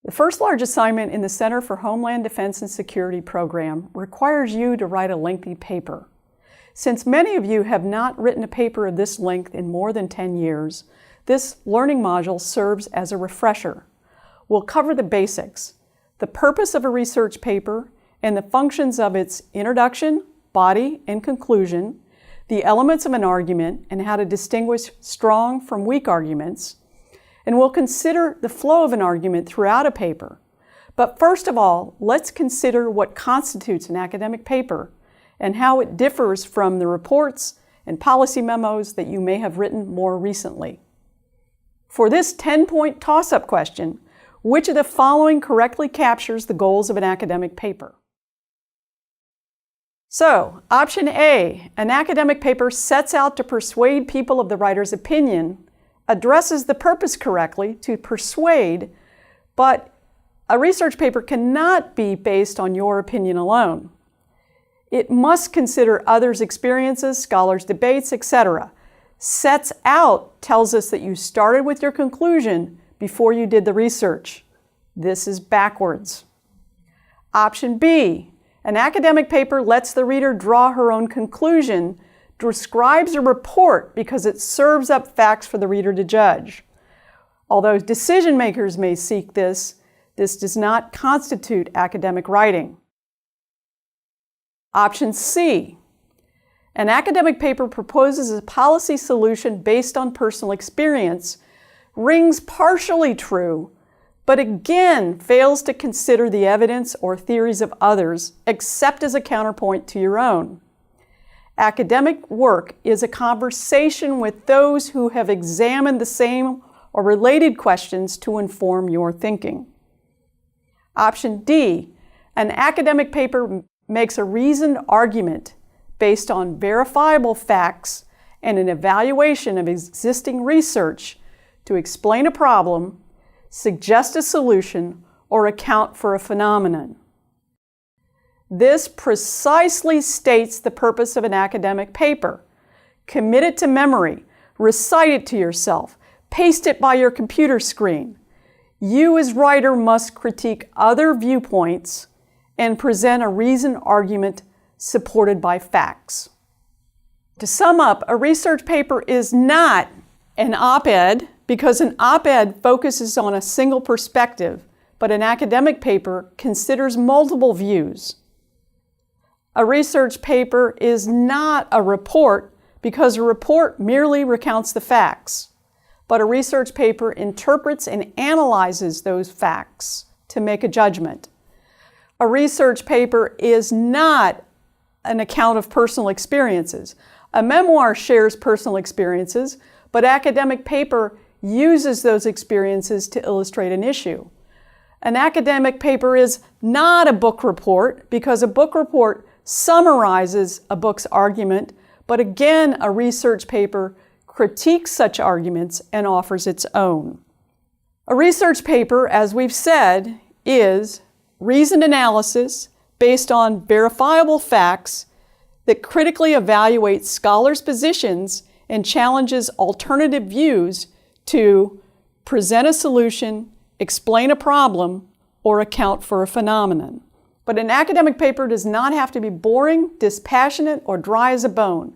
The first large assignment in the Center for Homeland Defense and Security program requires you to write a lengthy paper. Since many of you have not written a paper of this length in more than 10 years, this learning module serves as a refresher. We'll cover the basics, the purpose of a research paper, and the functions of its introduction, body, and conclusion, the elements of an argument, and how to distinguish strong from weak arguments, and we'll consider the flow of an argument throughout a paper. But first of all, let's consider what constitutes an academic paper and how it differs from the reports and policy memos that you may have written more recently. For this 10-point toss-up question, which of the following correctly captures the goals of an academic paper? So, option A, an academic paper sets out to persuade people of the writer's opinion, addresses the purpose correctly, to persuade, but a research paper cannot be based on your opinion alone. It must consider others' experiences, scholars' debates, etc. Sets out tells us that you started with your conclusion before you did the research. This is backwards. Option B, an academic paper lets the reader draw her own conclusion, describes a report because it serves up facts for the reader to judge. Although decision makers may seek this, this does not constitute academic writing. Option C, an academic paper proposes a policy solution based on personal experience, rings partially true, but again fails to consider the evidence or theories of others except as a counterpoint to your own. Academic work is a conversation with those who have examined the same or related questions to inform your thinking. Option D, an academic paper makes a reasoned argument based on verifiable facts and an evaluation of existing research to explain a problem, suggest a solution, or account for a phenomenon. This precisely states the purpose of an academic paper. Commit it to memory, recite it to yourself, paste it by your computer screen. You as writer must critique other viewpoints and present a reasoned argument supported by facts. To sum up, a research paper is not an op-ed because an op-ed focuses on a single perspective, but an academic paper considers multiple views. A research paper is not a report because a report merely recounts the facts, but a research paper interprets and analyzes those facts to make a judgment. A research paper is not an account of personal experiences. A memoir shares personal experiences, but academic paper uses those experiences to illustrate an issue. An academic paper is not a book report because a book report summarizes a book's argument, but again, a research paper critiques such arguments and offers its own. A research paper, as we've said, is reasoned analysis based on verifiable facts that critically evaluates scholars' positions and challenges alternative views to present a solution, explain a problem, or account for a phenomenon. But an academic paper does not have to be boring, dispassionate, or dry as a bone.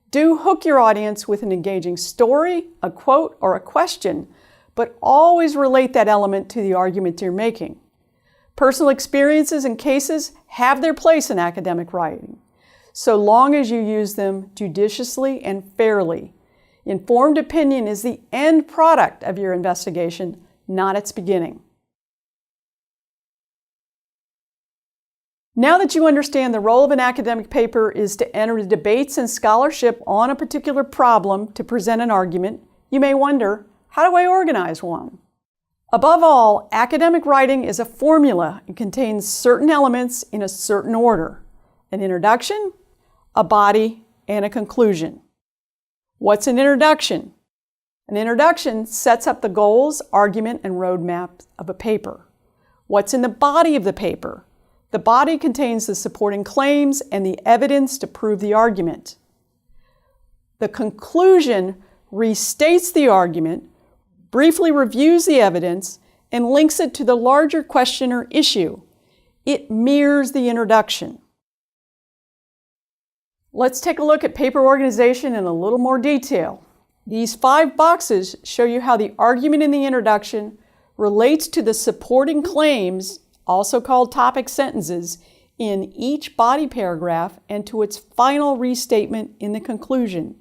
Do hook your audience with an engaging story, a quote, or a question, but always relate that element to the argument you're making. Personal experiences and cases have their place in academic writing, so long as you use them judiciously and fairly. Informed opinion is the end product of your investigation, not its beginning. Now that you understand the role of an academic paper is to enter debates and scholarship on a particular problem to present an argument, you may wonder, how do I organize one? Above all, academic writing is a formula and contains certain elements in a certain order: an introduction, a body, and a conclusion. What's an introduction? An introduction sets up the goals, argument, and roadmap of a paper. What's in the body of the paper? The body contains the supporting claims and the evidence to prove the argument. The conclusion restates the argument, briefly reviews the evidence, and links it to the larger question or issue. It mirrors the introduction. Let's take a look at paper organization in a little more detail. These 5 boxes show you how the argument in the introduction relates to the supporting claims, also called topic sentences, in each body paragraph and to its final restatement in the conclusion.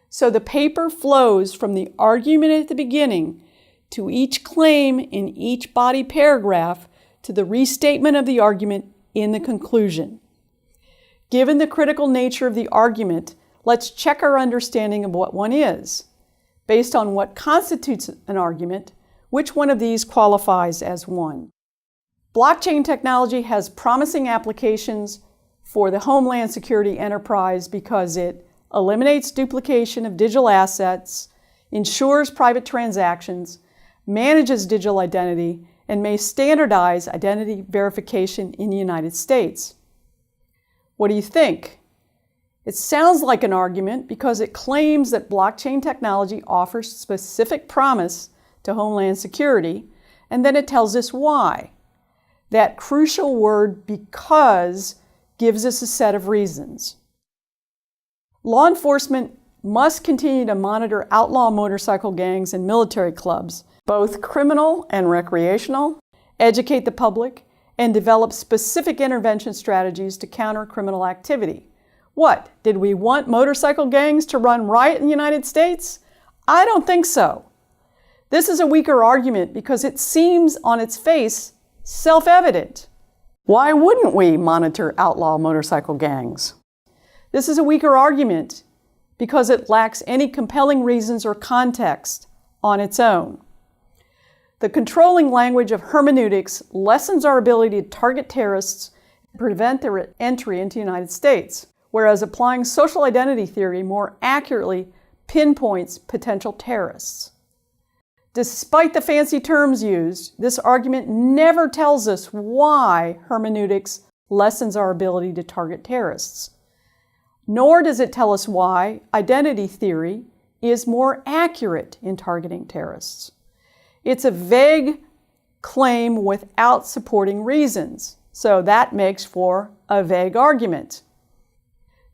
So the paper flows from the argument at the beginning to each claim in each body paragraph to the restatement of the argument in the conclusion. Given the critical nature of the argument, let's check our understanding of what one is. Based on what constitutes an argument, which one of these qualifies as one? Blockchain technology has promising applications for the Homeland Security enterprise because it eliminates duplication of digital assets, ensures private transactions, manages digital identity, and may standardize identity verification in the United States. What do you think? It sounds like an argument because it claims that blockchain technology offers specific promise to Homeland Security, and then it tells us why. That crucial word "because" gives us a set of reasons. Law enforcement must continue to monitor outlaw motorcycle gangs and military clubs, both criminal and recreational, educate the public, and develop specific intervention strategies to counter criminal activity. What, did we want motorcycle gangs to run riot in the United States? I don't think so. This is a weaker argument because it seems on its face self-evident. Why wouldn't we monitor outlaw motorcycle gangs? This is a weaker argument because it lacks any compelling reasons or context on its own. The controlling language of hermeneutics lessens our ability to target terrorists and prevent their entry into the United States, whereas applying social identity theory more accurately pinpoints potential terrorists. Despite the fancy terms used, this argument never tells us why hermeneutics lessens our ability to target terrorists. Nor does it tell us why identity theory is more accurate in targeting terrorists. It's a vague claim without supporting reasons, so that makes for a vague argument.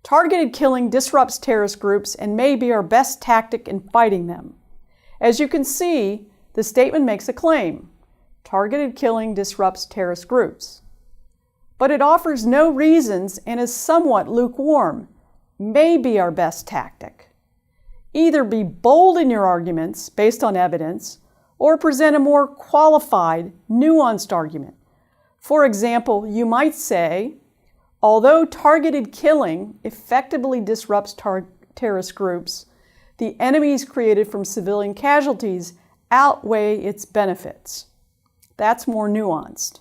Targeted killing disrupts terrorist groups and may be our best tactic in fighting them. As you can see, the statement makes a claim. Targeted killing disrupts terrorist groups. But it offers no reasons and is somewhat lukewarm. May be our best tactic. Either be bold in your arguments based on evidence, or present a more qualified, nuanced argument. For example, you might say, although targeted killing effectively disrupts terrorist groups, the enemies created from civilian casualties outweigh its benefits. That's more nuanced.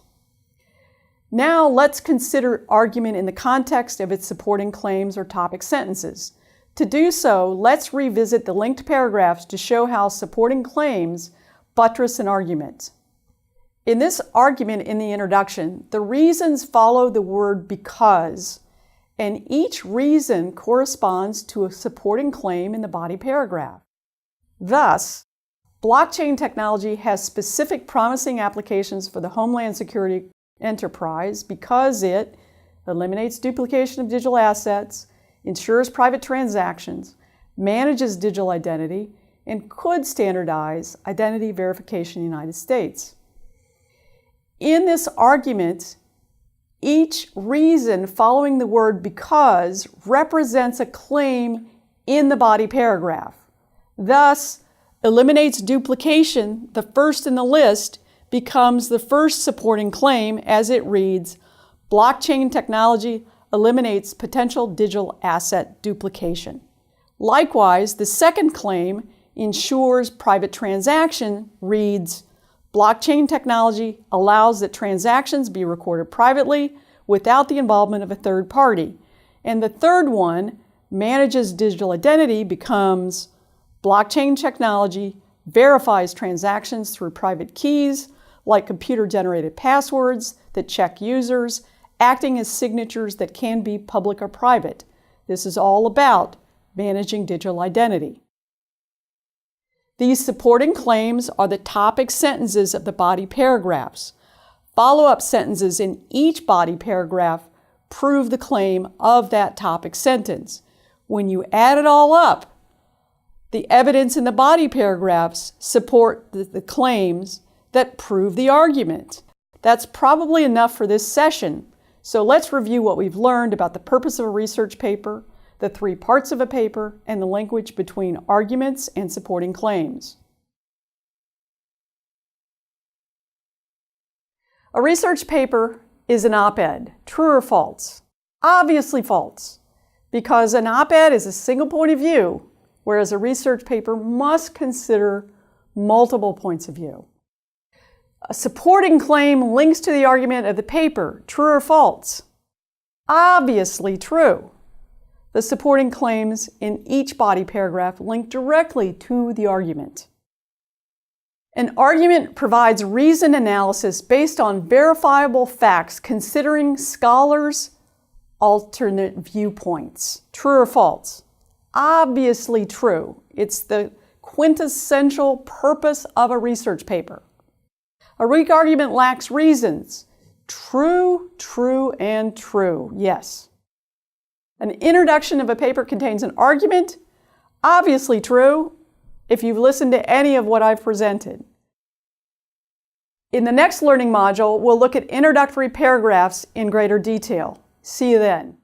Now let's consider argument in the context of its supporting claims or topic sentences. To do so, let's revisit the linked paragraphs to show how supporting claims buttress an argument. In this argument in the introduction, the reasons follow the word "because," and each reason corresponds to a supporting claim in the body paragraph. Thus, blockchain technology has specific promising applications for the Homeland Security enterprise because it eliminates duplication of digital assets, ensures private transactions, manages digital identity, and could standardize identity verification in the United States. In this argument, each reason following the word "because" represents a claim in the body paragraph. Thus, eliminates duplication, the first in the list, becomes the first supporting claim as it reads, blockchain technology eliminates potential digital asset duplication. Likewise, the second claim, ensures private transaction, reads, blockchain technology allows that transactions be recorded privately without the involvement of a third party. And the third one, manages digital identity, becomes blockchain technology verifies transactions through private keys, like computer-generated passwords that check users, acting as signatures that can be public or private. This is all about managing digital identity. These supporting claims are the topic sentences of the body paragraphs. Follow-up sentences in each body paragraph prove the claim of that topic sentence. When you add it all up, the evidence in the body paragraphs support the claims that prove the argument. That's probably enough for this session. So let's review what we've learned about the purpose of a research paper, the three parts of a paper, and the linkage between arguments and supporting claims. A research paper is an op-ed. True or false? Obviously false, because an op-ed is a single point of view, whereas a research paper must consider multiple points of view. A supporting claim links to the argument of the paper. True or false? Obviously true. The supporting claims in each body paragraph link directly to the argument. An argument provides reasoned analysis based on verifiable facts considering scholars' alternate viewpoints. True or false? Obviously true. It's the quintessential purpose of a research paper. A weak argument lacks reasons. True, true, and true. Yes. An introduction of a paper contains an argument. Obviously true if you've listened to any of what I've presented. In the next learning module, we'll look at introductory paragraphs in greater detail. See you then.